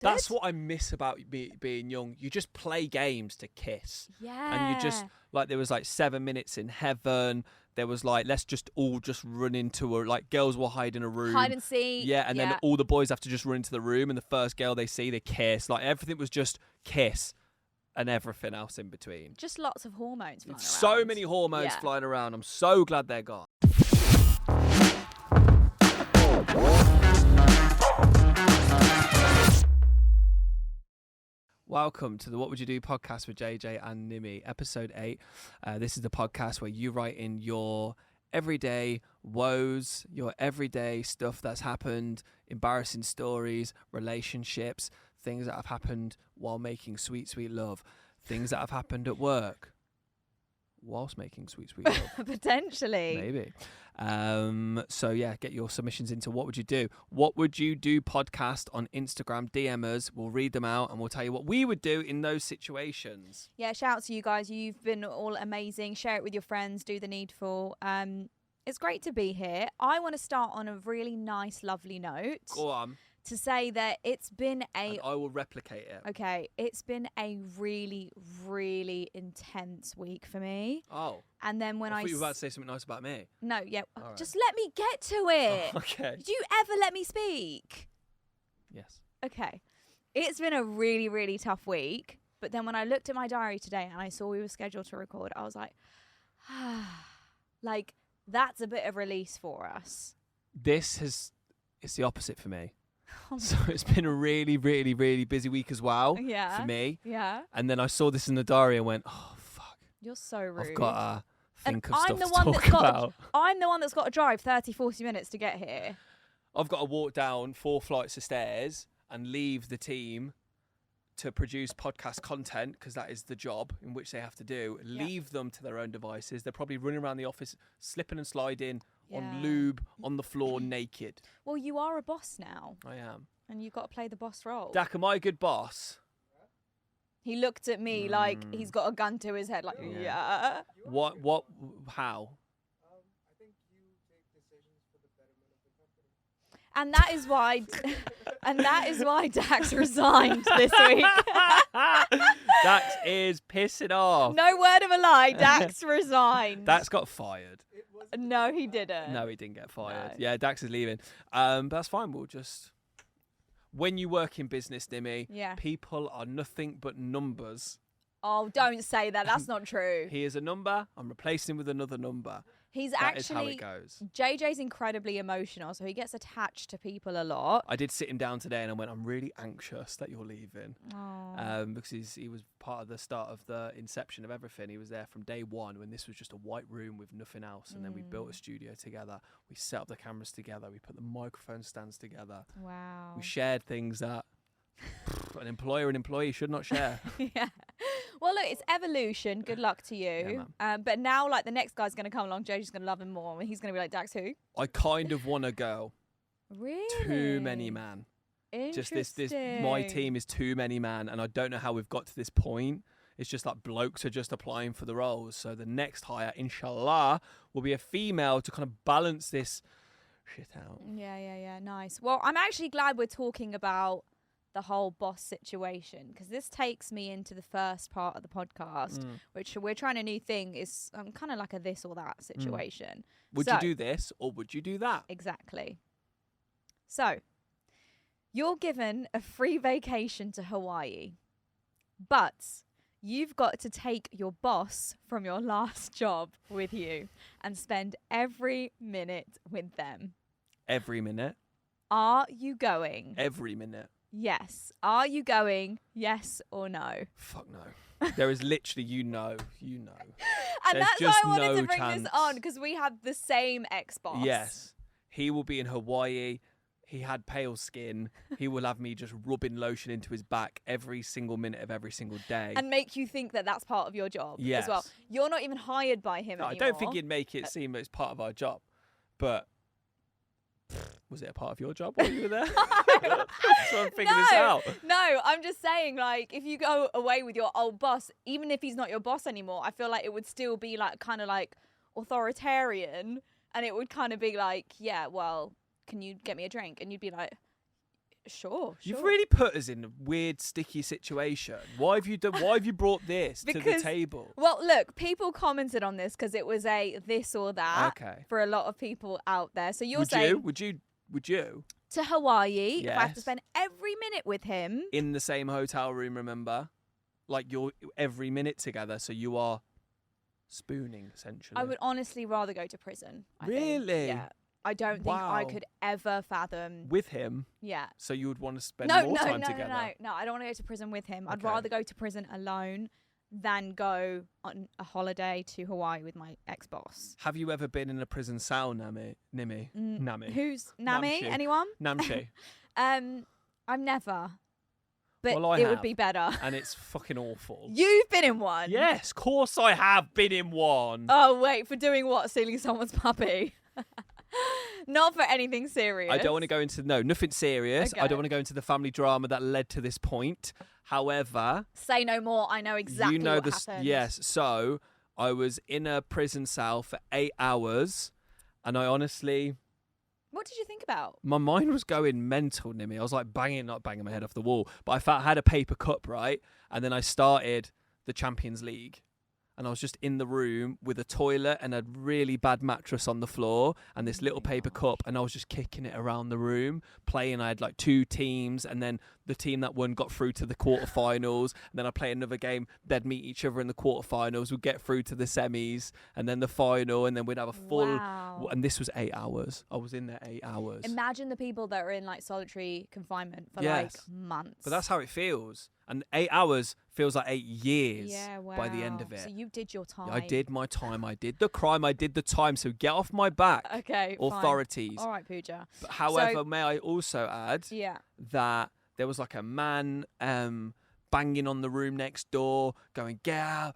That's what I miss about being young. You just play games to kiss. Yeah. And you just, like, there was like 7 minutes in heaven. There was like, let's just all just run into like, girls will hide in a room. Hide and seek. Yeah, and then all the boys have to just run into the room, and the first girl they see, they kiss. Like, everything was just kiss and everything else in between. Just lots of hormones flying around. So many hormones flying around. I'm so glad they're gone. Welcome to the What Would You Do podcast with JJ and Nimi, episode 8. This is the podcast where you write in your everyday woes, your everyday stuff that's happened, embarrassing stories, relationships, things that have happened while making sweet, sweet love, things that have happened at work whilst making sweet, sweet love. Potentially. Maybe. So yeah, get your submissions into What Would You Do? What Would You Do podcast on Instagram. DM us. We'll read them out and we'll tell you what we would do in those situations. Yeah, shout out to you guys. You've been all amazing. Share it with your friends. Do the needful. It's great to be here. I want to start on a really nice, lovely note. Go on. To say that it's been And I will replicate it. Okay, it's been a really, really intense week for me. Oh. And then when I thought you were about to say something nice about me. No, yeah. All Just let me get to it. Oh, okay. Did you ever let me speak? Yes. Okay. It's been a really, really tough week. But then when I looked at my diary today and I saw we were scheduled to record, I was like, like, that's a bit of release for us. It's the opposite for me. So it's been a really, really, really busy week as well for me. Yeah. And then I saw this in the diary and went, oh, fuck. You're so rude. I've got to think and of I'm stuff the one to that's talk about. I'm the one that's got to drive 30, 40 minutes to get here. I've got to walk down 4 flights of stairs and leave the team to produce podcast content, because that is the job in which they have to do. Leave them to their own devices. They're probably running around the office, slipping and sliding on lube, on the floor, naked. Well, you are a boss now. I am. And you've got to play the boss role. Dak, am I a good boss? He looked at me like he's got a gun to his head, like, yeah. What, how? I think you take decisions for the betterment of the company. And that is why Dax resigned this week. Dax is pissing off. No word of a lie, Dax resigned. Dax got fired. No, he didn't. No, he didn't get fired. No. Yeah, Dax is leaving. But that's fine. We'll just... When you work in business, Nimi, people are nothing but numbers. Oh, don't say that. That's not true. He is a number. I'm replacing him with another number. That is how it goes. JJ's incredibly emotional, so he gets attached to people a lot. I did sit him down today and I went, I'm really anxious that you're leaving. Because he was part of the start of the inception of everything. He was there from day one when this was just a white room with nothing else. And then we built a studio together. We set up the cameras together. We put the microphone stands together. Wow. We shared things that an employer and employee should not share. Yeah. Well, look, it's evolution. Good luck to you. Yeah, but now, like, the next guy's going to come along. JJ's going to love him more. And he's going to be like, Dax, who? I kind of want to go. Really? Too many man. Interesting. Just this, my team is too many man. And I don't know how we've got to this point. It's just like blokes are just applying for the roles. So the next hire, inshallah, will be a female to kind of balance this shit out. Yeah. Nice. Well, I'm actually glad we're talking about the whole boss situation, because this takes me into the first part of the podcast, which we're trying a new thing. Is kind of like a this or that situation. Would you do this or would you do that? Exactly. So you're given a free vacation to Hawaii, but you've got to take your boss from your last job with you and spend every minute with them. Every minute? Are you going? Every minute. Yes. Are you going? Yes or no? Fuck no. There is literally, you know. And There's that's why just I wanted no to bring chance. this on, because we have the same ex-boss. Yes. He will be in Hawaii. He had pale skin. He will have me just rubbing lotion into his back every single minute of every single day. And make you think that that's part of your job as well. You're not even hired by him anymore. I don't think he'd make it seem it's part of our job. But was it a part of your job while you were there? So I'm figuring this out. No, I'm just saying, like, if you go away with your old boss, even if he's not your boss anymore, I feel like it would still be like kind of like authoritarian, and it would kind of be like, yeah, well, can you get me a drink? And you'd be like, Sure. You've really put us in a weird, sticky situation. Why have you brought this to the table? Well, look, people commented on this because it was a this or that for a lot of people out there. So you're saying, would you to Hawaii? Yes. If I have to spend every minute with him in the same hotel room, remember, like you're every minute together, so you are spooning essentially. I would honestly rather go to prison. I really? think. Yeah. I don't think I could ever fathom with him. Yeah. So you would want to spend more time together. No, I don't want to go to prison with him. I'd rather go to prison alone than go on a holiday to Hawaii with my ex-boss. Have you ever been in a prison cell, Nimi? Nami. Who's Nami? Namshi. Anyone? Namshi. I've never. But well, it would be better. And it's fucking awful. You've been in one? Yes, of course I have been in one. Oh, wait, for doing what? Stealing someone's puppy? Not for anything serious. I don't want to go into, nothing serious. Okay. I don't want to go into the family drama that led to this point. However... Say no more. I know exactly what happened. Yes, so I was in a prison cell for 8 hours and I honestly... What did you think about? My mind was going mental, Nimi. I was like not banging my head off the wall, but I had a paper cup, right? And then I started the Champions League. And I was just in the room with a toilet and a really bad mattress on the floor and this little paper cup. And I was just kicking it around the room, playing. I had like 2 teams. And then the team that won got through to the quarterfinals. And then I play another game. They'd meet each other in the quarterfinals. We'd get through to the semis and then the final. And then we'd have a full... Wow. And this was 8 hours. I was in there 8 hours. Imagine the people that are in like solitary confinement for like months. But that's how it feels. And 8 hours feels like 8 years by the end of it. So you did your time. I did my time. I did the crime. I did the time. So get off my back. Okay, authorities. Fine. All right, Pooja. But however, may I also add that there was like a man banging on the room next door, going, "Get out.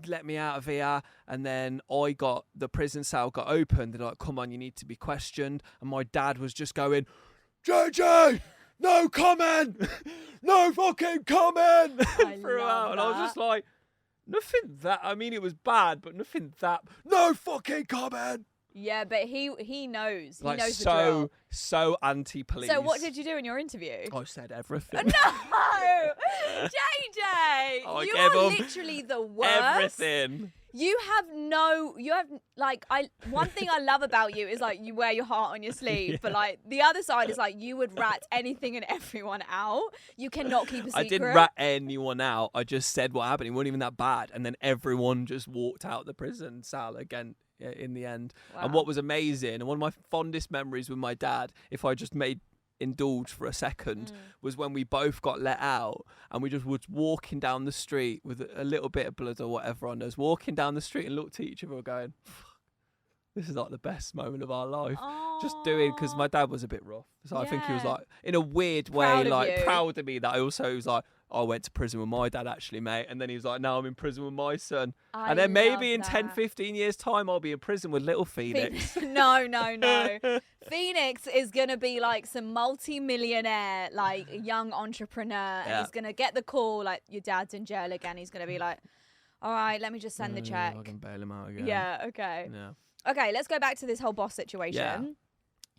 Let me out of here." And then the prison cell got opened. They're like, "Come on, you need to be questioned." And my dad was just going, "JJ, no comment, no fucking comment." Throughout. And I was just like, nothing that, I mean, it was bad, but nothing that, no fucking comment. Yeah, but he knows. Like, he knows the drill. So anti-police. So what did you do in your interview? I said everything. No! JJ! You are literally the worst. Everything. One thing I love about you is like you wear your heart on your sleeve, but like the other side is like you would rat anything and everyone out. You cannot keep a secret. I didn't rat anyone out. I just said what happened. It wasn't even that bad. And then everyone just walked out the prison cell again in the end. Wow. And what was amazing, and one of my fondest memories with my dad, if I just indulge for a second, was when we both got let out and we just was walking down the street with a little bit of blood or whatever on us, walking down the street and looked at each other going, this is like the best moment of our life. Aww. Just doing, because my dad was a bit rough, so I think he was like in a weird way proud of me that I also was like, I went to prison with my dad actually, mate. And then he was like, now I'm in prison with my son. And then maybe in 10, 15 years time, I'll be in prison with little Phoenix. No. Phoenix is going to be like some multi-millionaire, like young entrepreneur. And he's going to get the call, like your dad's in jail again. He's going to be like, all right, let me just send the check. I can bail him out again. Yeah, okay. Yeah. Okay, let's go back to this whole boss situation. Yeah.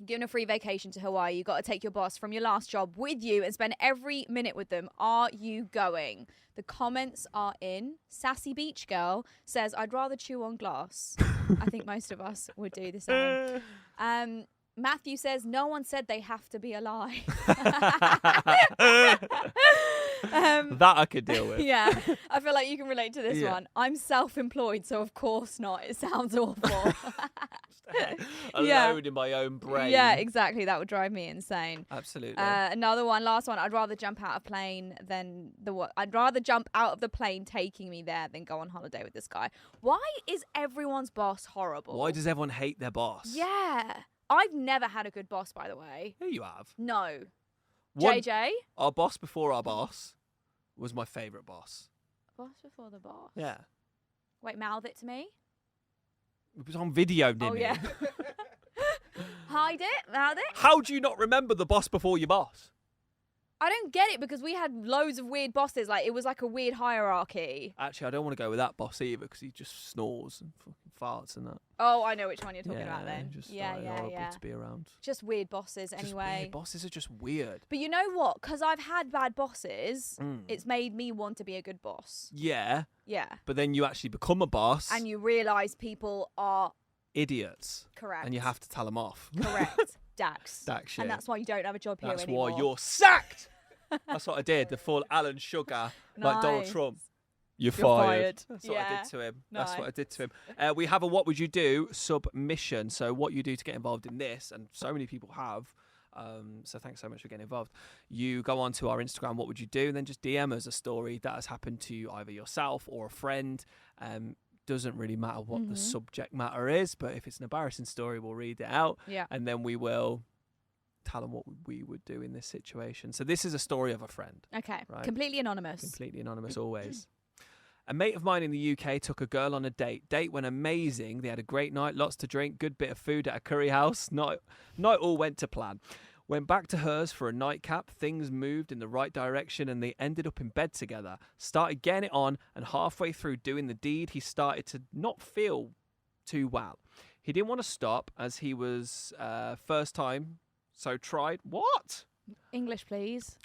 Given a free vacation to Hawaii, you got to take your boss from your last job with you and spend every minute with them. Are you going? The comments are in. Sassy Beach Girl says, I'd rather chew on glass. I think most of us would do the same. Matthew says, no one said they have to be alive. That I could deal with. Yeah, I feel like you can relate to this one. I'm self-employed, so of course not. It sounds awful. Alone in my own brain. Yeah, exactly. That would drive me insane. Absolutely. Another one, last one. I'd rather jump out of I'd rather jump out of the plane taking me there than go on holiday with this guy. Why is everyone's boss horrible? Why does everyone hate their boss? Yeah. I've never had a good boss, by the way. Yeah, you have. No. JJ? Our boss before our boss was my favourite boss. Boss before the boss? Yeah. Wait, mouth it to me. It was on video, Nimi. Oh, yeah. Hide it? Mouth it? How do you not remember the boss before your boss? I don't get it because we had loads of weird bosses. Like, it was like a weird hierarchy. Actually, I don't want to go with that boss either because he just snores and fucking farts and that. Oh, I know which one you're talking about then. Just Yeah, like, yeah, horrible yeah. to be around. Just weird bosses Just anyway. weird. Bosses are just weird. But you know what? Because I've had bad bosses, it's made me want to be a good boss. Yeah. Yeah. But then you actually become a boss. And you realise people are idiots. correct. And you have to tell them off. Correct. Dax. Dax shit. And that's why you don't have a job here anymore. That's why you're sacked. That's what I did. The full Alan Sugar, like Donald Nice. Trump. You're fired. That's what I Yeah. did to him. That's what I Nice. did to him. We have a What Would You Do submission. So what you do to get involved in this, and so many people have. So thanks so much for getting involved. You go on to our Instagram, What Would You Do? And then just DM us a story that has happened to you, either yourself or a friend. Doesn't really matter what the subject matter is, but if it's an embarrassing story, we'll read it out. Yeah. And then we will tell them what we would do in this situation. So this is a story of a friend. Okay. Right. Completely anonymous. Completely anonymous always. A mate of mine in the UK took a girl on a date. Date went amazing. They had a great night, lots to drink, good bit of food at a curry house. Night all went to plan. Went back to hers for a nightcap. Things moved in the right direction and they ended up in bed together. Started getting it on, and halfway through doing the deed, he started to not feel too well. He didn't want to stop as he was first time, so tried. What? English, please.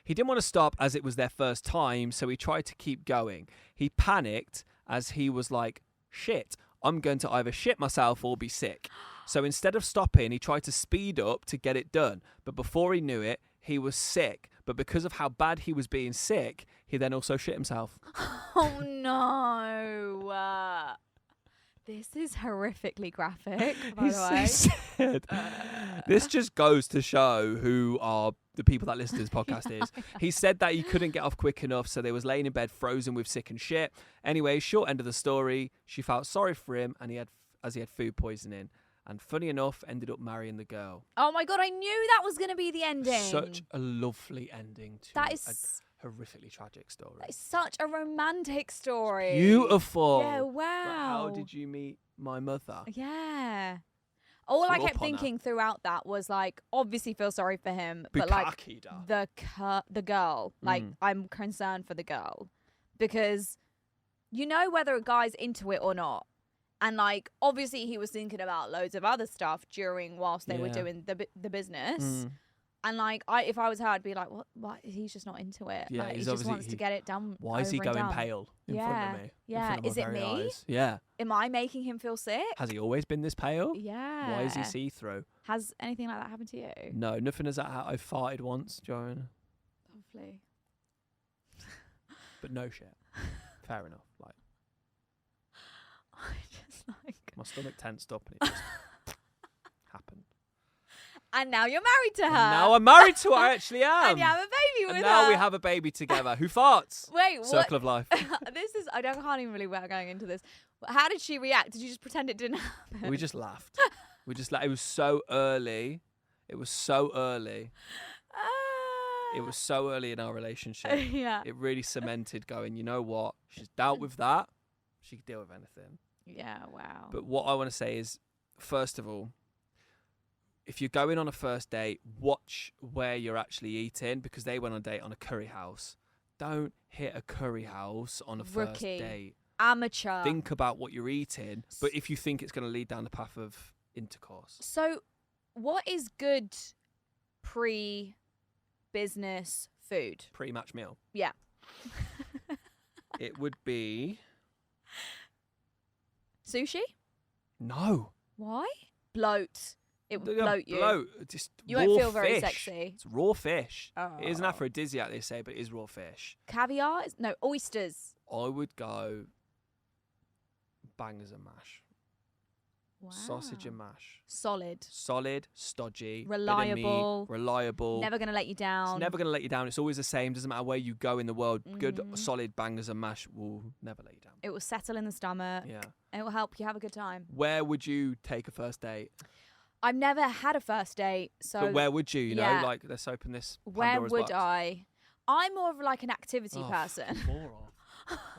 He didn't want to stop as it was their first time, so he tried to keep going. He panicked as he was like, shit, I'm going to either shit myself or be sick. So instead of stopping, he tried to speed up to get it done. But before he knew it, he was sick. But because of how bad he was being sick, he then also shit himself. Oh, no. This is horrifically graphic, by the way. He said, this just goes to show who are the people that listen to this podcast is. He said that he couldn't get off quick enough, so they was laying in bed frozen with sick and shit. Anyway, short end of the story, she felt sorry for him and he had food poisoning. And funny enough, ended up marrying the girl. Oh my God, I knew that was going to be the ending. Such a lovely ending to That is a horrifically tragic story. That is such a romantic story. Beautiful. Yeah, But how wow. did you meet my mother? Yeah. All I Flew kept up on her. thinking throughout that was like, obviously feel sorry for him, but like the girl, like I'm concerned for the girl because you know whether a guy's into it or not. And like, obviously he was thinking about loads of other stuff whilst they were doing the business. And like, if I was her, I'd be like, what? He's just not into it. Yeah, like, he's he just obviously- wants to get it done. Why is he over and going done. pale in front Yeah, of me? In yeah. front of my Is it very me? eyes? Yeah. Am I making him feel sick? Has he always been this pale? Yeah. Why is he see-through? Has anything like that happened to you? No, nothing as that. I farted once, Joanna. Lovely. But no shit. Fair enough. Like, I just like. my stomach tensed up and it just happened. And now you're married to her. And now I'm married to her. I actually am. And you have a baby with And her. now we have a baby together. Who farts? Wait, what? Circle of life. This is. I can't even believe we're going into this. How did she react? Did you just pretend it didn't happen? We just laughed. It was so early. It was so early. It was so early in our relationship. Yeah. It really cemented going, you know what? She's dealt with that. She can deal with anything. Yeah. Wow. But what I want to say is, first of all, if you're going on a first date, watch where you're actually eating because they went on a date on a curry house. Don't hit a curry house on a first Rookie. date. Amateur. Think about what you're eating, but if you think it's going to lead down the path of intercourse. So, what is good pre-business food? Pre-match meal. Yeah. It would be... Sushi? No. Why? Bloat. It would Yeah, bloat you. bloat. Just You raw won't feel very fish. sexy. It's raw fish. Oh. It is an aphrodisiac, they say, but it is raw fish. Caviar? No, oysters. I would go bangers and mash. Wow. Sausage and mash. Solid. Solid, stodgy, Reliable. bit of meat, reliable. Never going to let you down. It's never going to let you down. It's always the same. Doesn't matter where you go in the world. Good, Mhm. solid bangers and mash will never let you down. It will settle in the stomach. Yeah. It will help you have a good time. Where would you take a first date? I've never had a first date, so But where would you? You yeah. know, like let's open this. where Pandora's would box. I? I'm more of like an activity Oh, person. fucking moron.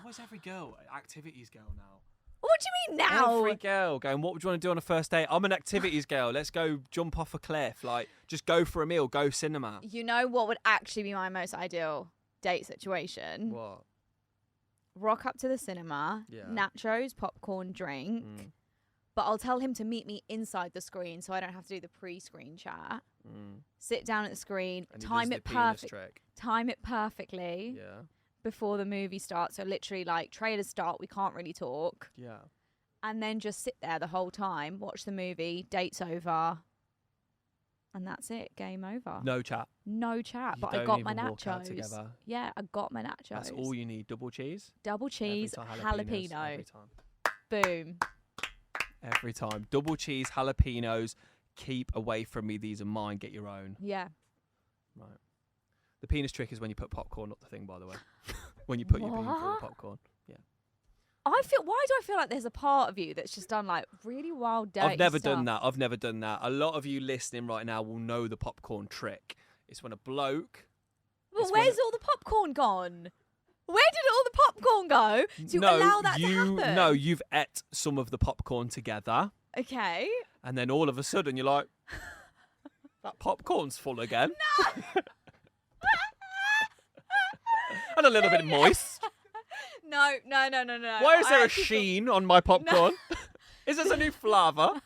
Why is every girl activities girl now? What do you mean now? Every girl going, what would you want to do on a first date? I'm an activities girl. Let's go jump off a cliff. Like, just go for a meal, go cinema. You know what would actually be my most ideal date situation? What? Rock up to the cinema, nachos, popcorn, drink. But I'll tell him to meet me inside the screen so I don't have to do the pre-screen chat. Sit down at the screen, time it perfectly before the movie starts. So literally, like, trailers start, we can't really talk. Yeah. And then just sit there the whole time, watch the movie, date's over. And that's it, game over. No chat. No chat, You but I don't got my even walk out nachos. together. Yeah, I got my nachos. That's all you need. Double cheese. Double cheese, jalapeno. Every time. Boom. Every time. Double cheese, jalapenos. Keep away from me. These are mine. Get your own. Yeah. Right. The penis trick is when you put popcorn up the thing, by the way. When you put your penis through the popcorn. Yeah. Why do I feel like there's a part of you that's just done like really wild dirty I've never stuff? done that. I've never done that. A lot of you listening right now will know the popcorn trick. It's when a bloke... But where's all the popcorn gone? Where did all the popcorn go to allow that to happen? No, you've ate some of the popcorn together. Okay. And then all of a sudden you're like, that popcorn's full again. No! And a little bit moist. No. Why is there a sheen on my popcorn? Is this a new flavour?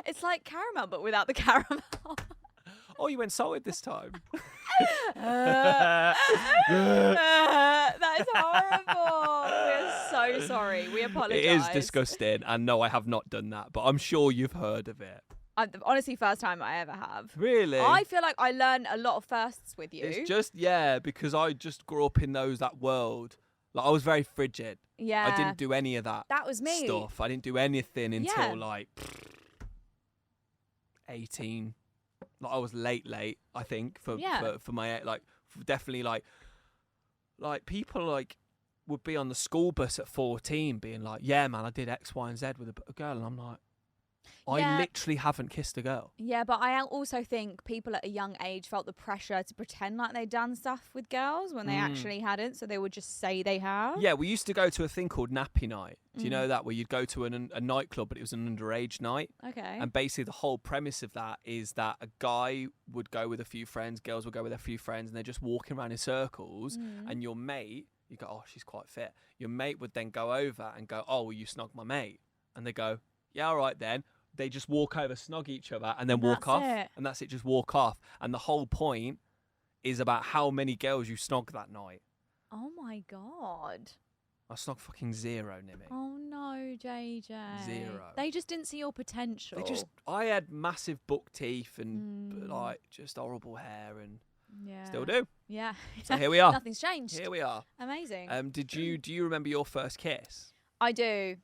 It's like caramel, but without the caramel. Oh, you went salted this time. That is horrible. We're so sorry. We apologise. It is disgusting. And no, I have not done that. But I'm sure you've heard of it. Honestly, first time I ever have. Really? I feel like I learned a lot of firsts with you. It's just, because I just grew up in that world. Like, I was very frigid. Yeah. I didn't do any of that. That was me. Stuff. I didn't do anything until like 18. Like, I was late, I think, for my, like, definitely like people like would be on the school bus at 14 being like, yeah, man, I did X, Y, and Z with a girl. And I'm like, I literally haven't kissed a girl. Yeah, but I also think people at a young age felt the pressure to pretend like they'd done stuff with girls when they actually hadn't, so they would just say they have. Yeah, we used to go to a thing called Nappy Night. Do you know that? Where you'd go to a nightclub, but it was an underage night. Okay. And basically the whole premise of that is that a guy would go with a few friends, girls would go with a few friends, and they're just walking around in circles, and your mate, you go, oh, she's quite fit. Your mate would then go over and go, oh, will you snog my mate? And they go, yeah, all right then. They just walk over, snog each other, and then walk off. And that's it, just walk off. And the whole point is about how many girls you snog that night. Oh, my God. I snog fucking 0, Nimi. Oh, no, JJ. 0. They just didn't see your potential. I had massive buck teeth and, like, just horrible hair and still do. Yeah. So here we are. Nothing's changed. Here we are. Amazing. Do you remember your first kiss? I do.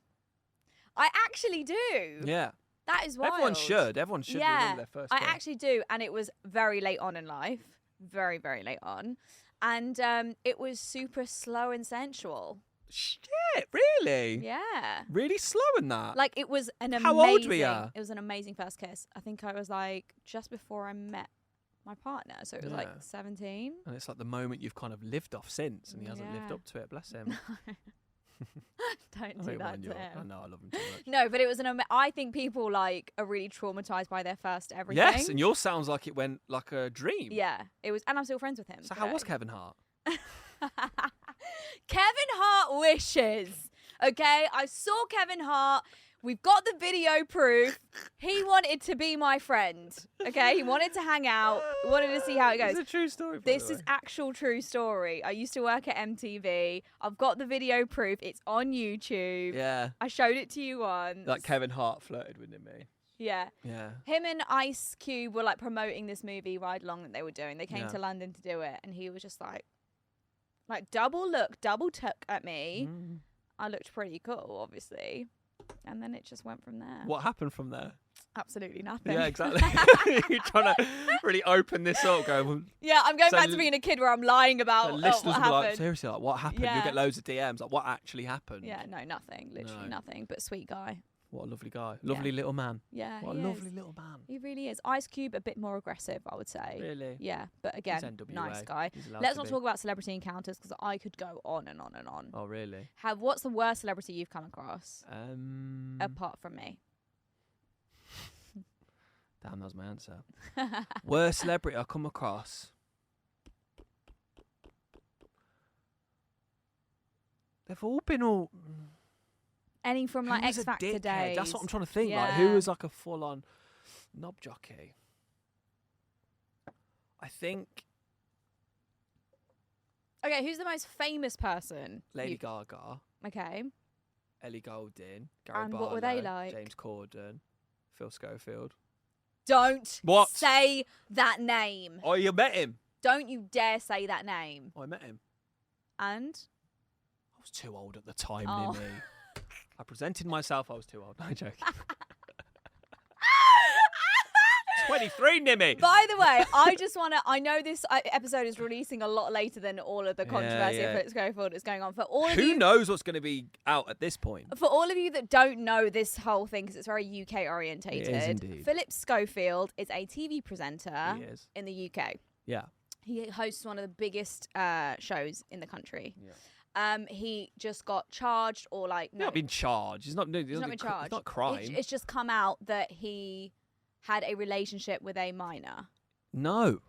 I actually do. Yeah. That is wild. Everyone should remember their first kiss. I actually do, and it was very late on in life. Very, very late on. And it was super slow and sensual. Shit, really? Yeah. Really slow in that? Like, it was an amazing... How old were you? It was an amazing first kiss. I think I was, like, just before I met my partner. So it was, like, 17. And it's like the moment you've kind of lived off since, and he hasn't lived up to it. Bless him. Don't do that to him. I know, I love him too much. No, but it was I think people like are really traumatized by their first everything. Yes, and yours sounds like it went like a dream. Yeah, it was, and I'm still friends with him. So how was Kevin Hart? Kevin Hart wishes. Okay, I saw Kevin Hart. We've got the video proof. He wanted to be my friend. Okay, he wanted to hang out. He wanted to see how it goes. It's a true story. This is actual true story. I used to work at MTV. I've got the video proof. It's on YouTube. Yeah. I showed it to you once. Like Kevin Hart flirted with me. Yeah. Yeah. Him and Ice Cube were like promoting this movie Ride Along that they were doing. They came to London to do it, and he was just like double tuck at me. I looked pretty cool, obviously. And then it just went from there. What happened from there? Absolutely nothing. Yeah, exactly. You're trying to really open this up, going. Yeah, I'm going back to being a kid where I'm lying about what listeners happened. will be like, seriously, like, what happened? Yeah. You get loads of DMs, like, what actually happened? Yeah, no, nothing. Literally nothing. But sweet guy. What a lovely guy. Lovely little man. Yeah, What a he lovely is. little man. He really is. Ice Cube, a bit more aggressive, I would say. Really? Yeah, but He's again, NWA. nice guy. He's allowed Let's to not be. talk about celebrity encounters because I could go on and on and on. Oh, really? What's the worst celebrity you've come across apart from me? Damn, that was my answer. Worst celebrity I come across. They've all been all. Any from like Who was X a Factor dickhead? days? That's what I'm trying to think. Yeah. Like, who was like a full-on knob jockey? I think Okay, who's the most famous person? Lady Gaga, Okay. Ellie Goulding, Gary And Barlow, what were they like? James Corden, Phil Schofield. Don't What? say that name. Oh, you met him? Don't you dare say that name. Oh, I met him. And? I was too old at the time, Oh. Nimi. I presented myself. I was too old. No joking. 23, Nimi. By the way, I know this episode is releasing a lot later than all of the controversy yeah. of Philip Schofield is going on. For all of Who you, knows what's going to be out at this point? For all of you that don't know this whole thing, because it's very UK orientated, It is indeed. Philip Schofield is a TV presenter He is. in the UK. Yeah. He hosts one of the biggest shows in the country. Yeah. He just got charged or like He's not been charged. He's not been charged. It's not crime. It's just come out that he had a relationship with a minor. No.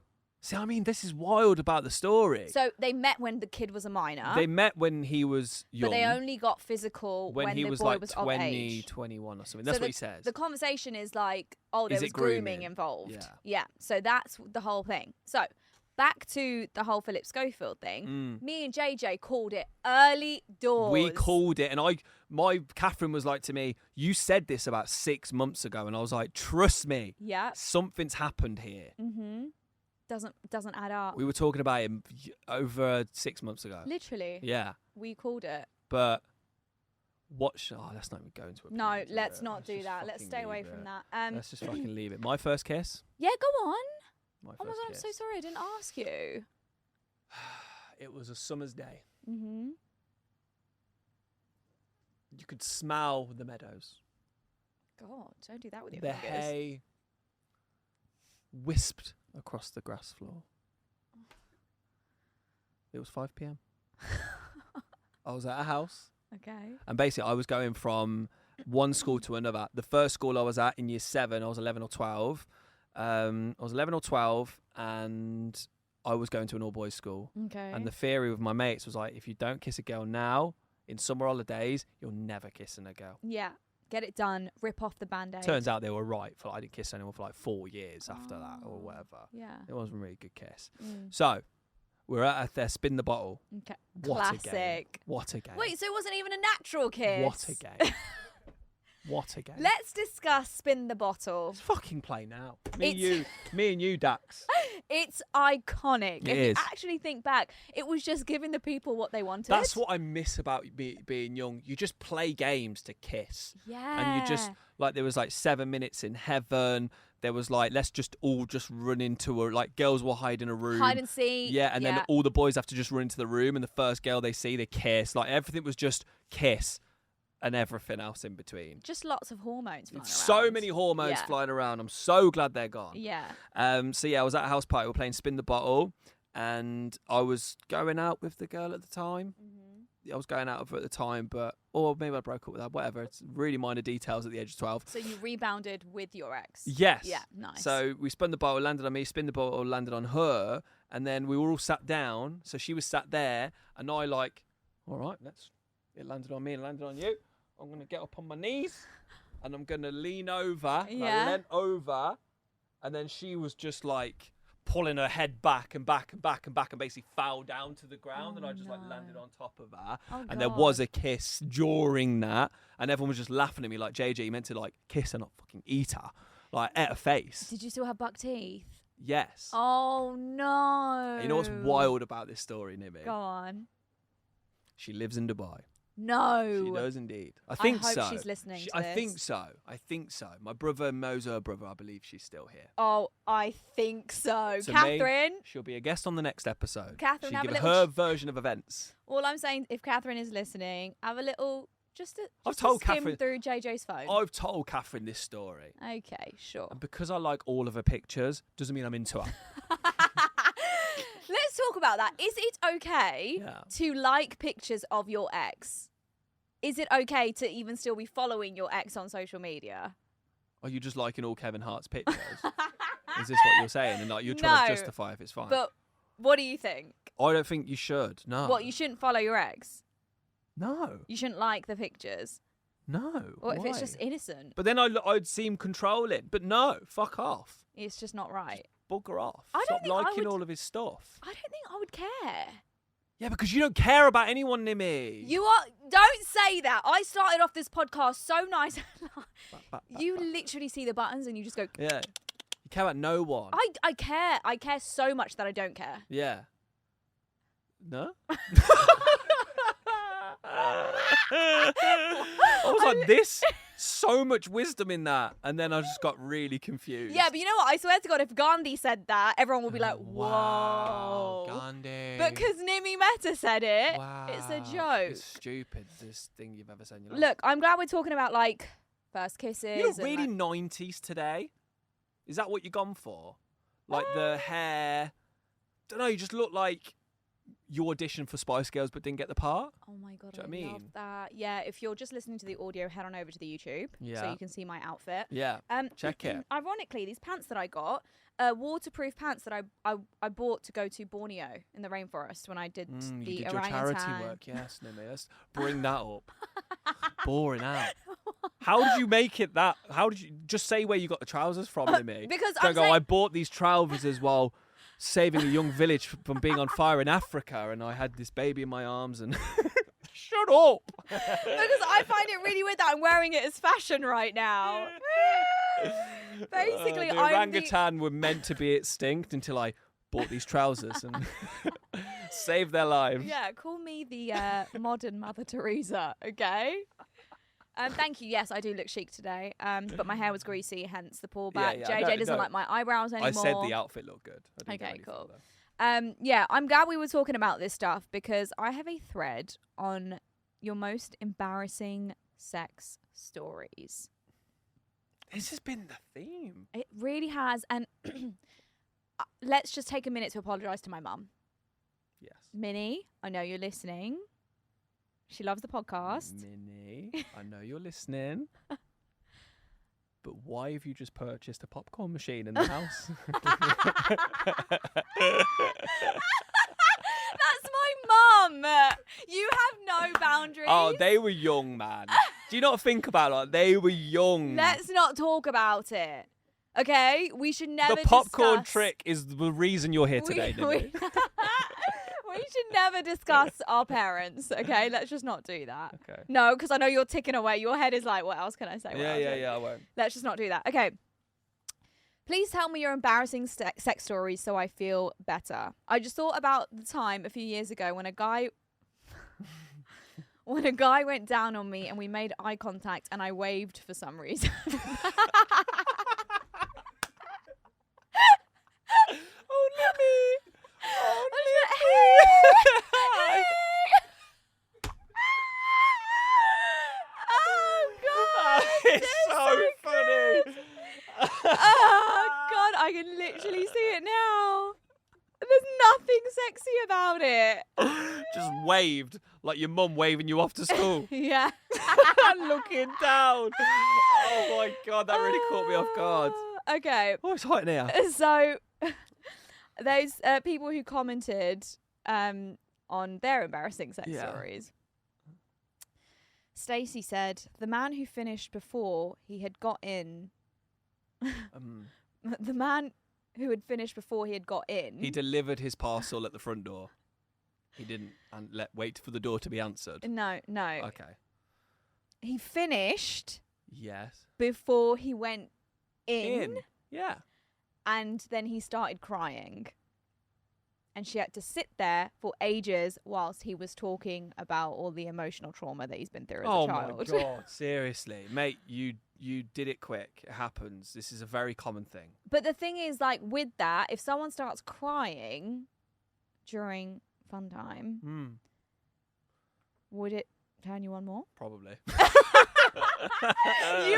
See, I mean, this is wild about the story. So they met when the kid was a minor. They met when he was young. But they only got physical when he the was boy like was 20, of age. 21 or something. That's what he says. The conversation is like, oh, there Is was it grooming grooming? involved. Yeah. So that's the whole thing. So back to the whole Philip Schofield thing. Me and JJ called it early doors. We called it, and Catherine was like to me, "You said this about 6 months ago," and I was like, "Trust me, Yeah. something's happened here." Mm-hmm. Doesn't add up. We were talking about him over 6 months ago. Literally. Yeah, We called it. but let's not even go into it. No, let's not do that. Let's stay away from that. Let's just fucking leave it. My first kiss. Yeah, go on. My Oh my first god, I'm kiss. so sorry I didn't ask you. It was a summer's day. Mm-hmm. You could smell the meadows. God, don't do that with your The fingers. hay wisped across the grass floor. It was 5 p.m. I was at a house, Okay. and basically I was going from one school to another. The first school I was at in year 7, I was 11 or 12. I was 11 or 12, and I was going to an all-boys school. Okay. And the theory with my mates was like, if you don't kiss a girl now, in summer holidays, you're never kissing a girl. Yeah. Get it done. Rip off the band-aid. Turns out they were right. I didn't kiss anyone for like 4 years after that or Oh. whatever. Yeah. It wasn't a really good kiss. Mm. So, we're at their spin the bottle. Okay. What a game. Classic. What a game. Wait, so it wasn't even a natural kiss? What a game. What a game. Let's discuss Spin the Bottle. Let's fucking play now. Me and you, Dax. It's iconic. It if is. you actually think back, it was just giving the people what they wanted. That's what I miss about being young. You just play games to kiss. Yeah. And you just, like, there was like 7 minutes in heaven. There was like, let's just all just run into like, girls will hide in a room. hide and seek. Yeah, and then all the boys have to just run into the room, and the first girl they see, they kiss. Like, everything was just kiss and everything else in between. Just lots of hormones flying around. So many hormones Yeah. flying around. I'm so glad they're gone. Yeah. So yeah, I was at a house party. We were playing Spin the Bottle, and I was going out with the girl at the time. Mm-hmm. I was going out with her at the time, or maybe I broke up with her. Whatever. It's really minor details at the age of 12. So you rebounded with your ex? Yes. Yeah, nice. So we spun the bottle, landed on me. Spin the bottle, landed on her, and then we were all sat down. So she was sat there, and I like, all right, it landed on me and landed on you. I'm going to get up on my knees, and I'm going to lean over. And Yeah. I leant over, and then she was just like pulling her head back and back and back and back, and basically fell down to the ground, and I just like landed on top of her. Oh, and there God. was a kiss during that, and everyone was just laughing at me like, JJ, you meant to like kiss and not fucking eat her, like at her face. Did you still have buck teeth? Yes. Oh, no. You know what's wild about this story, Nimi? Go on. She lives in Dubai. No. She does indeed. I think hope so. she's listening to I this. think so. I think so. My brother knows her brother. I believe she's still here. Oh, I think so. To me, Catherine, she'll be a guest on the next episode. Catherine, She'll have a give little her version of events. all I'm saying, if Catherine is listening, have a little I've told skim Catherine through JJ's phone. I've told Catherine this story. Okay, sure. And because I like all of her pictures, doesn't mean I'm into her. Let's talk about that. Is it okay to like pictures of your ex? Is it okay to even still be following your ex on social media? Are you just liking all Kevin Hart's pictures? Is this what you're saying? And like you're trying to justify if it's fine. But what do you think? I don't think you should. No. What, you shouldn't follow your ex? No. You shouldn't like the pictures? No. What if it's just innocent? But then I'd seem controlling. But no, fuck off. It's just not right. Just bugger off. I don't Stop think I liking would- all of his stuff. I don't think I would care. Yeah, because you don't care about anyone, Nimi. Don't say that. I started off this podcast so nice. You literally see the buttons and you just go. Yeah. You care about no one. I care. I care so much that I don't care. Yeah. No? I was like, this, so much wisdom in that. And then I just got really confused. Yeah, but you know what? I swear to God, if Gandhi said that, everyone would be like, wow, whoa. Gandhi. But because Nimi Mehta said it, Wow. it's a joke. It's stupid, this thing you've ever said in your life. Look, I'm glad we're talking about, like, first kisses. You're and, really like, 90s today. Is that what you're gone for? Like the hair? Don't know, you just look like you auditioned for Spice Girls but didn't get the part. Oh my God, Do I you know what I love mean? that. Yeah, if you're just listening to the audio, head on over to the YouTube so Yeah. you can see my outfit. Yeah, check it. Ironically, these pants that I got, waterproof pants that I bought to go to Borneo in the rainforest when I did You the did your orangutan. charity work, yes, Nimi. Let's bring that up. Boring out. How did you make it that? How did you just say where you got the trousers from, Nimi? Because Don't go, I bought these trousers while saving a young village from being on fire in Africa, and I had this baby in my arms, and shut up. Because I find it really weird that I'm wearing it as fashion right now. Basically, the orangutan were meant to be extinct until I bought these trousers and saved their lives. Yeah, call me the modern Mother Teresa, okay? Thank you. Yes, I do look chic today. But my hair was greasy, hence the pullback. Yeah, JJ doesn't like my eyebrows anymore. I said the outfit looked good. I didn't go Okay, any cool. further. Yeah, I'm glad we were talking about this stuff because I have a thread on your most embarrassing sex stories. This has been the theme. It really has. And let's just take a minute to apologise to my mum. Yes. Minnie, I know you're listening. She loves the podcast. Minnie, I know you're listening. But why have you just purchased a popcorn machine in the house? That's my mum. You have no boundaries. Oh, they were young, man. Do you not think about it? They were young. Let's not talk about it. Okay? We should never The popcorn discuss... trick is the reason you're here today, Nimi. We should never discuss our parents, okay? Let's just not do that. Okay. No, because I know you're ticking away. Your head is like, what else can I say? Yeah, I won't. Let's just not do that. Okay. Please tell me your embarrassing sex stories so I feel better. I just thought about the time a few years ago when a guy went down on me and we made eye contact and I waved for some reason. Oh, Nimi. Oh, Oh God! it's so funny. Oh God! I can literally see it now. There's nothing sexy about it. Just waved like your mum waving you off to school. Yeah. Looking down. Oh my God, that really caught me off guard. Okay. Oh, it's hot in here. So, those people who commented on their embarrassing sex stories. Stacey said, the man who finished before he had got in... the man who had finished before he had got in... He delivered his parcel at the front door. He didn't wait for the door to be answered. No. Okay. He finished Yes. before he went in. Yeah. And then he started crying. And she had to sit there for ages whilst he was talking about all the emotional trauma that he's been through as a child. Oh my God. Seriously. Mate, you did it quick. It happens. This is a very common thing. But the thing is, like, with that, if someone starts crying during fun time, would it turn you on more? Probably. You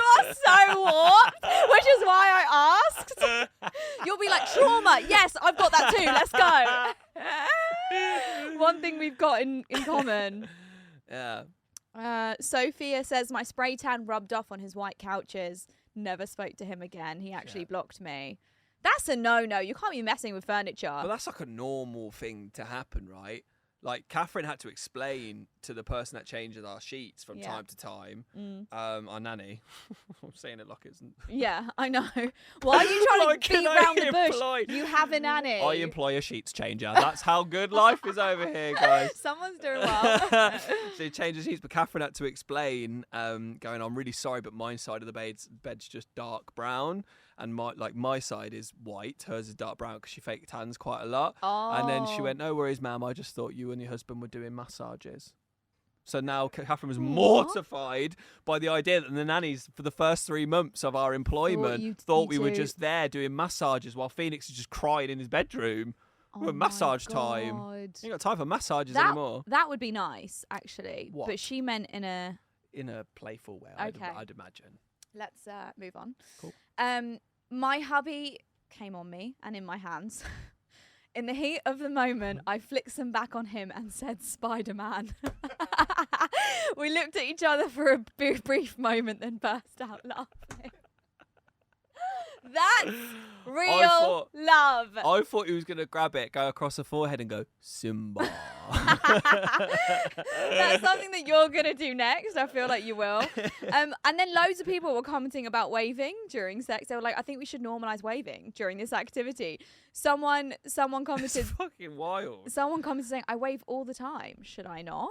are so warped, which is why I asked. You'll be like, trauma. Yes, I've got that too. Let's go. One thing we've got in common. Yeah. Sophia says, my spray tan rubbed off on his white couches. Never spoke to him again. He actually blocked me. That's a no-no. You can't be messing with furniture. But that's like a normal thing to happen, right? Like, Catherine had to explain to the person that changes our sheets from time to time, our nanny. I'm saying it like it isn't. Yeah, I know. Why are you trying to beat around the bush? You have a nanny. I employ a sheets changer. That's how good life is over here, guys. Someone's doing well. So he changes sheets, but Catherine had to explain, going, I'm really sorry, but my side of the bed's just dark brown. And my side is white, hers is dark brown because she fake tans quite a lot. Oh. And then she went, no worries, ma'am, I just thought you and your husband were doing massages. So now Catherine was mortified by the idea that the nannies, for the first 3 months of our employment, thought we were just there doing massages while Phoenix is just crying in his bedroom. We're massage time. You ain't got time for massages anymore. That would be nice, actually. What? But she meant in a playful way, Okay. I'd imagine. Let's move on. Cool. My hubby came on me and in my hands. In the heat of the moment, I flicked them back on him and said, Spider-Man. We looked at each other for a brief moment, then burst out laughing. That's real love. I thought he was going to grab it, go across the forehead and go, Simba. That's something that you're going to do next. I feel like you will. And then loads of people were commenting about waving during sex. They were like, I think we should normalize waving during this activity. Someone commented. It's fucking wild. Someone commented saying, I wave all the time. Should I not?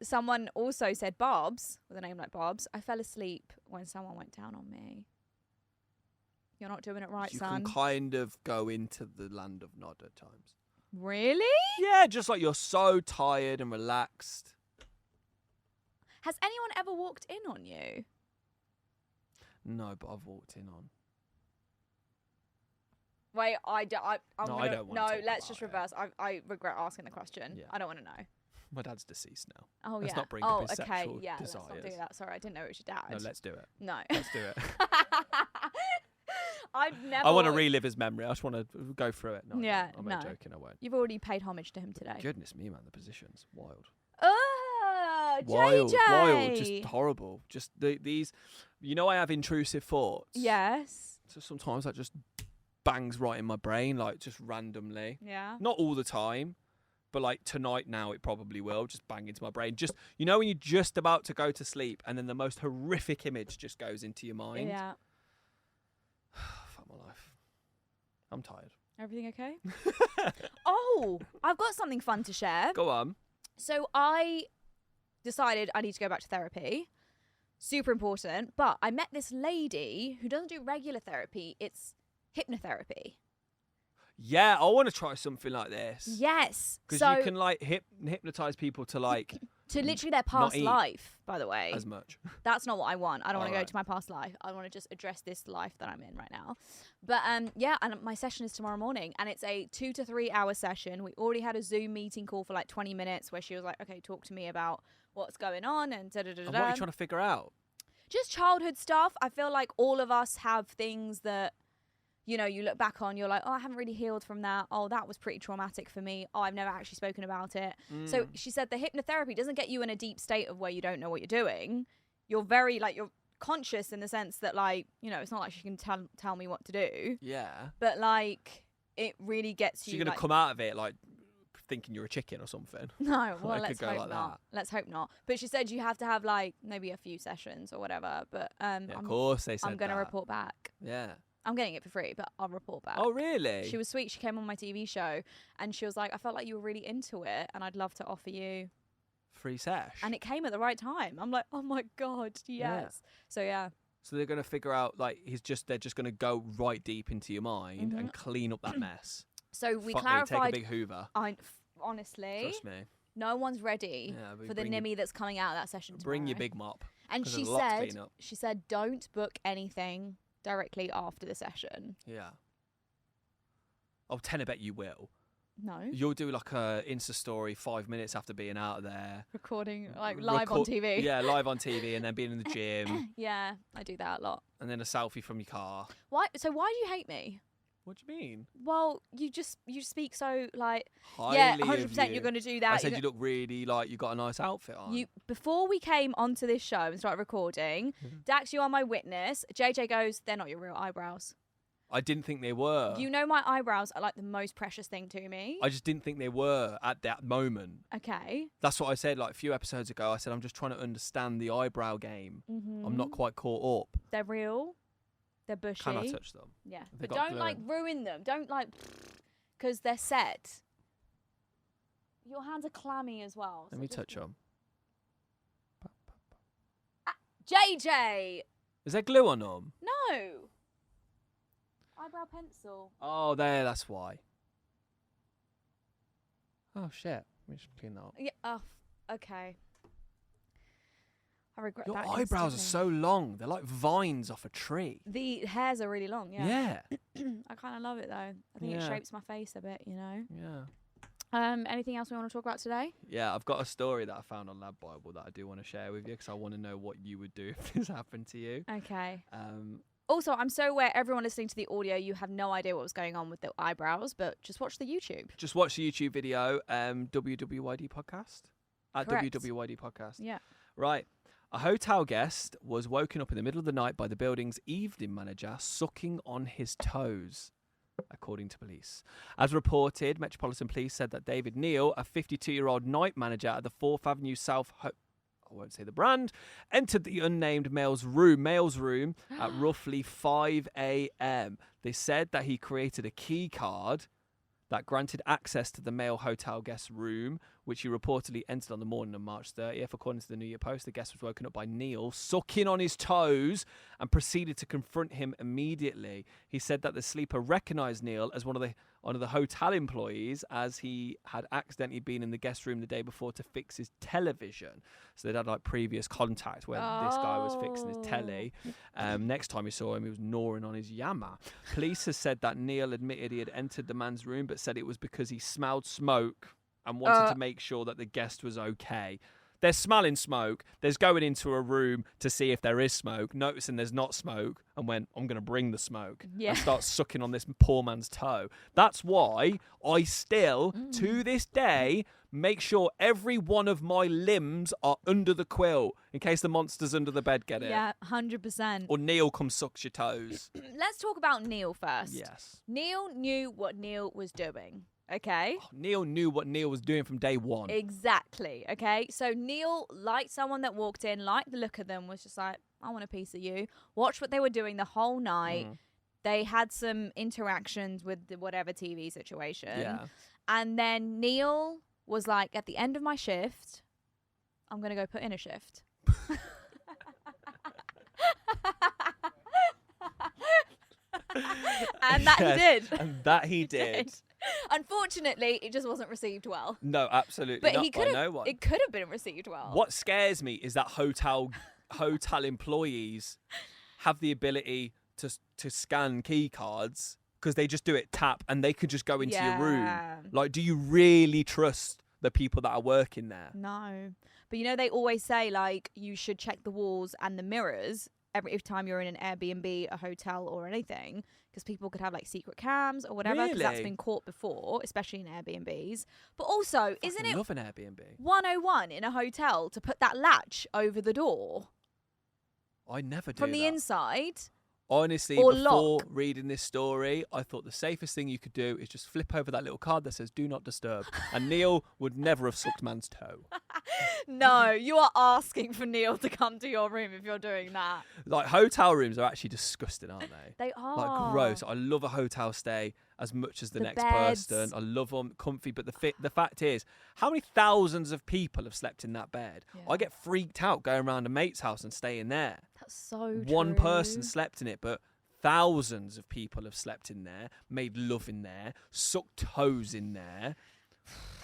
Someone also said, Bobs, with a name like Bobs, I fell asleep when someone went down on me. You're not doing it right, son. You can kind of go into the land of nod at times. Really? Yeah, just like you're so tired and relaxed. Has anyone ever walked in on you? No, but I've walked in on. Wait, I don't want to talk let's about just it. reverse. I regret asking the question. Yeah. I don't want to know. My dad's deceased now. Oh, Let's yeah. not bring up his okay. sexual Yeah, desires. let's not do that. Sorry, I didn't know it was your dad. No, let's do it. No. Let's do it. I've never. I want to relive his memory. I just want to go through it. No, Yeah, I'm no. joking. I won't. You've already paid homage to him today. Goodness me, man, the positions wild. JJ. Wild, just horrible. Just these. You know, I have intrusive thoughts. Yes. So sometimes that just bangs right in my brain, like just randomly. Yeah. Not all the time. But like tonight now it probably will just bang into my brain. Just, you know, when you're just about to go to sleep and then the most horrific image just goes into your mind. Yeah. Fuck my life. I'm tired. Everything okay? Oh, I've got something fun to share. Go on. So I decided I need to go back to therapy. Super important. But I met this lady who doesn't do regular therapy. It's hypnotherapy. Yeah, I want to try something like this. Yes. Because you can like hypnotize people to like to literally their past life, by the way. As much. That's not what I want. I don't want to go right. to my past life. I want to just address this life that I'm in right now. But yeah, and my session is tomorrow morning and it's a 2 to 3 hour session. We already had a Zoom meeting call for like 20 minutes where she was like, okay, talk to me about what's going on and da-da-da-da. And what are you trying to figure out? Just childhood stuff. I feel like all of us have things that, you know, you look back on, you're like, oh, I haven't really healed from that. Oh, that was pretty traumatic for me. Oh, I've never actually spoken about it. So she said the hypnotherapy doesn't get you in a deep state of where you don't know what you're doing. You're very, like, you're conscious in the sense that, like, you know, it's not like she can tell me what to do. Yeah. But, like, it really gets you. So you're going to come out of it, like, thinking you're a chicken or something. No, well, It let's could go hope like not. that. Let's hope not. But she said you have to have, like, maybe a few sessions or whatever. But Yeah, of course they said I'm going to that. report back. Yeah. I'm getting it for free, but I'll report back. Oh, really? She was sweet. She came on my TV show and she was like, I felt like you were really into it and I'd love to offer you. Free sesh. And it came at the right time. I'm like, oh my God, yes. Yeah. So yeah. So they're going to figure out, like, they're just going to go right deep into your mind and clean up that mess. So we Fuck me, clarified. take a big hoover. Honestly, Trust me. no one's ready for the Nimi that's coming out of that session tomorrow. Bring your big mop. And 'cause she there's a lot to clean up. said, don't book anything directly after the session. Yeah. Oh, 10 I bet you will. No. You'll do like a Insta story 5 minutes after being out of there. Recording like live on TV. Yeah, live on TV, and then being in the gym. Yeah, I do that a lot. And then a selfie from your car. Why? So why do you hate me? What do you mean? Well, you speak so like Highly yeah, of 100% you. you're going to do that. I said you look really like you got a nice outfit on. You before we came onto this show and started recording, Dax, you are my witness. JJ goes, they're not your real eyebrows. I didn't think they were. You know my eyebrows are like the most precious thing to me. I just didn't think they were at that moment. Okay. That's what I said like a few episodes ago. I said I'm just trying to understand the eyebrow game. Mm-hmm. I'm not quite caught up. They're real. They're bushy. Can I touch them? Yeah. Have they But got don't like glue? ruin them. Don't like because they're set. Your hands are clammy as well. Let me touch them. JJ! Is there glue on them? No. Eyebrow pencil. Oh, there. That's why. Oh shit. Let me just clean that up. Yeah. Oh, okay. I regret Your that. eyebrows are instantly. so long. They're like vines off a tree. The hairs are really long. Yeah. Yeah. I kind of love it though. I think it Yeah. shapes my face a bit. You know. Yeah. Anything else we want to talk about today? Yeah, I've got a story that I found on Lab Bible that I do want to share with you because I want to know what you would do if this happened to you. Okay. Um, Also, I'm so aware everyone listening to the audio, you have no idea what was going on with the eyebrows, but just watch the YouTube. just watch the YouTube video, WWYD podcast. At Correct. WWYD podcast. Yeah. Right. A hotel guest was woken up in the middle of the night by the building's evening manager sucking on his toes, according to police. As reported, Metropolitan Police said that David Neal, a 52-year-old night manager at the 4th Avenue South I won't say the brand, entered the unnamed male's room at roughly 5 a.m. They said that he created a key card that granted access to the male hotel guest's room, which he reportedly entered on the morning of March 30th. According to the New York Post, the guest was woken up by Neil sucking on his toes and proceeded to confront him immediately. He said that the sleeper recognised Neil as one of the hotel employees, as he had accidentally been in the guest room the day before to fix his television. So they'd had like previous contact where this guy was fixing his telly. Next time he saw him, he was gnawing on his yama. Police has said that Neil admitted he had entered the man's room, but said it was because he smelled smoke and wanted to make sure that the guest was okay. They're smelling smoke. There's going into a room to see if there is smoke, noticing there's not smoke, and went, I'm going to bring the smoke. Yeah. And start sucking on this poor man's toe. That's why I still, to this day, make sure every one of my limbs are under the quilt in case the monsters under the bed get it. Yeah, 100%. Or Neil comes sucks your toes. Let's talk about Neil first. Yes. Neil knew what Neil was doing. Okay. Oh, Neil knew what Neil was doing from day one. Exactly. Okay. So Neil, like someone that walked in, liked the look of them, was just like, I want a piece of you. Watched what they were doing the whole night. They had some interactions with the whatever TV situation. Yeah. And then Neil was like, at the end of my shift, I'm going to go put in a shift. And that he did. And that he did. Unfortunately, it just wasn't received well. No, absolutely But not he by could no one. It could have been received well. What scares me is that hotel employees have the ability to scan key cards because they just do it tap and they could just go into your room. Like, do you really trust the people that are working there? No. But you know, they always say, like, you should check the walls and the mirrors every time you're in an Airbnb, a hotel or anything, because people could have like secret cams or whatever, because that's Really? been caught before, especially in Airbnbs. But also, isn't it love an Airbnb. 101 in a hotel to put that latch over the door I never do from the that. inside? Honestly, Or before lock. reading this story, I thought the safest thing you could do is just flip over that little card that says "Do not disturb," and Neil would never have sucked man's toe. No, you are asking for Neil to come to your room if you're doing that. Like, hotel rooms are actually disgusting, aren't they? They are. Like, gross. I love a hotel stay as much as the next beds. person. I love them, comfy. But the fact is, how many thousands of people have slept in that bed? Yeah. I get freaked out going around a mate's house and staying there. That's so One true. person slept in it, but thousands of people have slept in there, made love in there, sucked toes in there.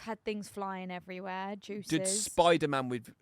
Had things flying everywhere, juices. Did Spider-Man with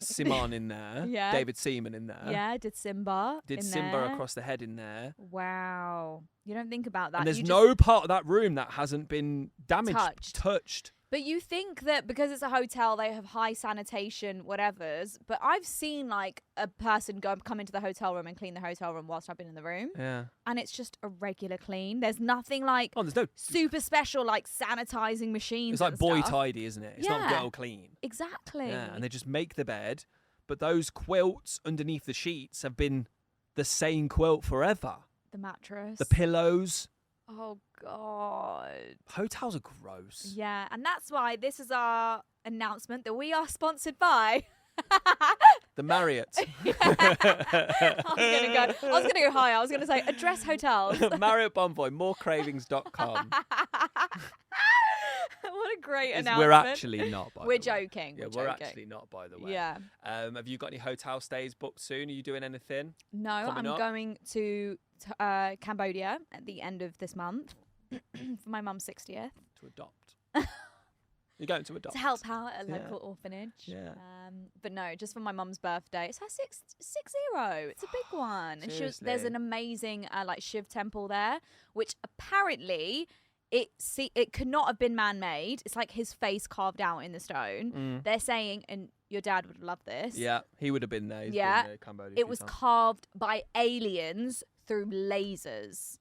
Simon in there. Yeah. David Seaman in there. Yeah, did Simba. Did in Simba there. across the head in there. Wow. You don't think about that. And there's you no part of that room that hasn't been damaged, touched. But you think that because it's a hotel, they have high sanitation, whatever's. But I've seen like a person come into the hotel room and clean the hotel room whilst I've been in the room. Yeah. And it's just a regular clean. There's nothing like there's no super special like sanitizing machines. It's like and boy stuff. tidy, isn't it? It's not girl clean. Exactly. Yeah. And they just make the bed, but those quilts underneath the sheets have been the same quilt forever. The mattress. The pillows. Oh, God. Hotels are gross. Yeah, and that's why this is our announcement that we are sponsored by... The Marriott. I was gonna go higher. I was gonna say address hotels. Marriott Bonvoy, morecravings.com. What a great announcement. We're actually not, by We're the way. joking. Yeah, we're joking. Actually not, by the way. Yeah. Have you got any hotel stays booked soon? Are you doing anything? No, I'm going to Cambodia at the end of this month for my mum's 60th. To adopt. You're going to adopt. To help out at a local orphanage. Yeah. But no, just for my mum's birthday. It's her 60. It's a big one. And there's an amazing like Shiv temple there, which apparently it could not have been man-made. It's like his face carved out in the stone. They're saying, and your dad would love this. Yeah, he would have been there. He's yeah, been Cambodia it was carved by aliens through lasers.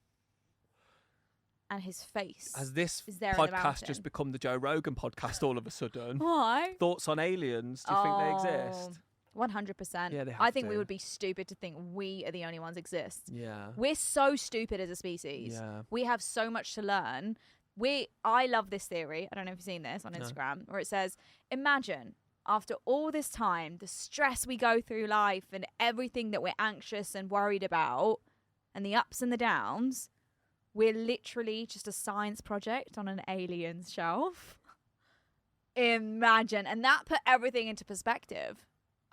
And his face Has this is there podcast just become the Joe Rogan podcast all of a sudden? Why? Thoughts on aliens? Do you think they exist? 100%. Yeah, they have I think to. we would be stupid to think we are the only ones exist. Yeah. We're so stupid as a species. Yeah. We have so much to learn. I love this theory. I don't know if you've seen this on Instagram, where it says, imagine after all this time, the stress we go through life and everything that we're anxious and worried about and the ups and the downs, we're literally just a science project on an alien's shelf. Imagine. And that put everything into perspective.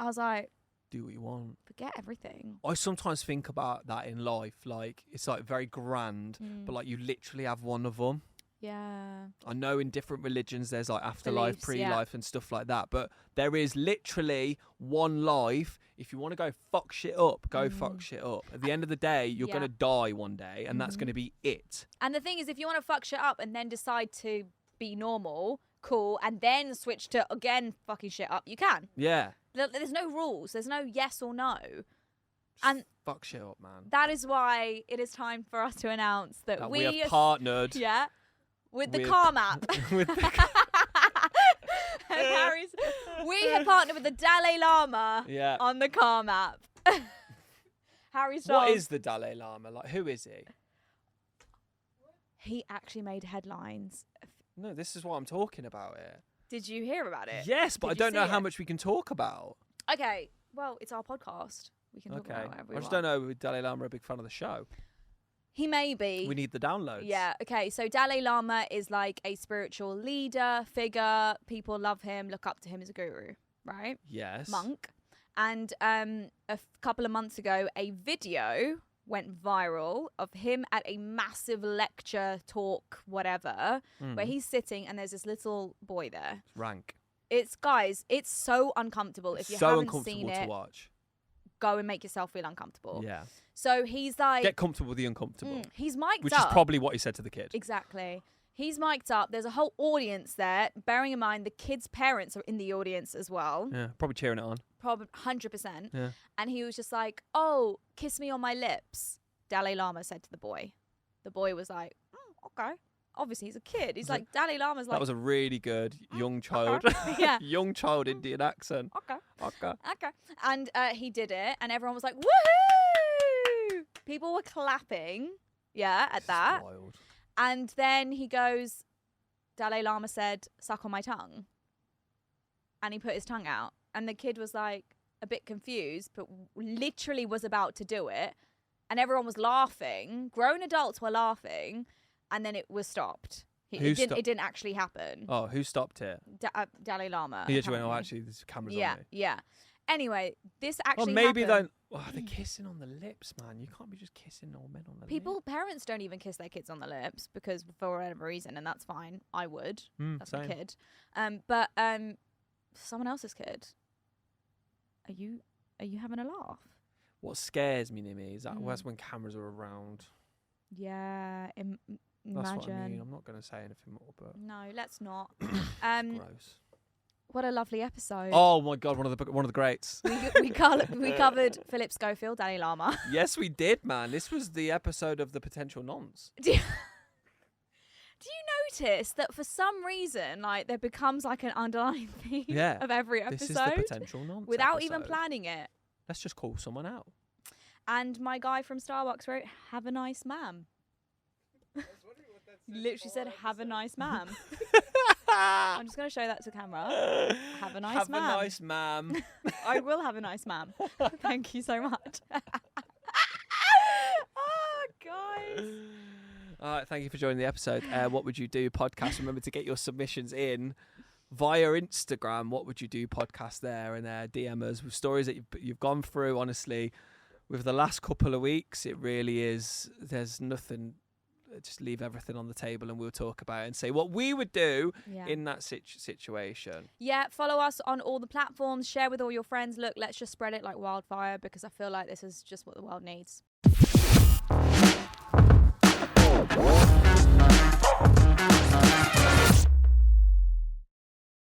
I was like, do what you want. Forget everything. I sometimes think about that in life. Like, it's like very grand, but like you literally have one of them. Yeah. I know in different religions there's like afterlife, Beliefs, pre-life and stuff like that. But there is literally one life. If you want to go fuck shit up, go fuck shit up. At the end of the day, you're going to die one day and that's going to be it. And the thing is, if you want to fuck shit up and then decide to be normal, cool, and then switch to, again, fucking shit up, you can. Yeah. There's no rules. There's no yes or no. And fuck shit up, man. that is why it is time for us to announce that we have partnered. Yeah. With the Calm app. Harry's, we have partnered with the Dalai Lama on the Calm app. Harry's What is the Dalai Lama? Like, who is he? He actually made headlines. No, this is what I'm talking about here. Did you hear about it? Yes, but I don't know how much we can talk about. Okay, well, it's our podcast. We can talk about whatever we I just want. don't know if Dalai Lama are a big fan of the show. He may be. We need the downloads. Yeah, okay. So Dalai Lama is like a spiritual leader, figure. People love him, look up to him as a guru, right? Yes. Monk. And a couple of months ago, a video went viral of him at a massive lecture, talk, whatever, where he's sitting and there's this little boy there. Rank. Guys, it's so uncomfortable. If you so haven't uncomfortable seen it, to watch. Go and make yourself feel uncomfortable. Yeah. So he's like... Get comfortable with the uncomfortable. He's mic'd which up. Which is probably what he said to the kid. Exactly. He's mic'd up. There's a whole audience there. Bearing in mind, the kid's parents are in the audience as well. Yeah, probably cheering it on. Probably 100%. Yeah. And he was just like, oh, kiss me on my lips. Dalai Lama said to the boy. The boy was like, okay. Obviously, he's a kid. He's like, Dalai Lama's like... That was a really good young child. Okay. Yeah. Young child Indian accent. Okay. And he did it, and everyone was like, woohoo! People were clapping, at that. Wild. And then he goes, Dalai Lama said, suck on my tongue. And he put his tongue out. And the kid was like a bit confused, but literally was about to do it. And everyone was laughing. Grown adults were laughing. And then it was stopped. It didn't actually happen. Oh, who stopped it? Dalai Lama. He actually went, actually, there's cameras on me. Yeah. Anyway, this actually maybe happened. then... they're kissing on the lips, man. You can't be just kissing all men on the lips. Parents don't even kiss their kids on the lips because for whatever reason, and that's fine. I would. That's same. my kid. But someone else's kid. Are you having a laugh? What scares me, Nimi, is that Mm. where's when cameras are around. Yeah, That's imagine. what I mean. I'm not going to say anything more, but No, let's not. gross. What a lovely episode. Oh my God, one of the greats. We covered Philip Schofield, Dalai Lama. Yes, we did, man. This was the episode of the potential nonce. Do you notice that for some reason, like, there becomes like an underlying theme Yeah, of every episode This is the potential nonce without even episode. planning it? Let's just call someone out. And my guy from Starbucks wrote, "Have a nice ma'am." I was wondering what that says Literally said, for "Have a episode. nice ma'am." I'm just going to show that to camera. Have a nice Have ma'am. a nice ma'am. I will have a nice ma'am. Thank you so much. Oh, guys. All right, thank you for joining the episode. What would you do podcast? Remember to get your submissions in via Instagram. What would you do podcast there, and DM us with stories that you've gone through. Honestly, with the last couple of weeks, it really is. There's nothing. Just leave everything on the table, and we'll talk about it and say what we would do in that situation. Yeah, follow us on all the platforms. Share with all your friends. Look, let's just spread it like wildfire, because I feel like this is just what the world needs.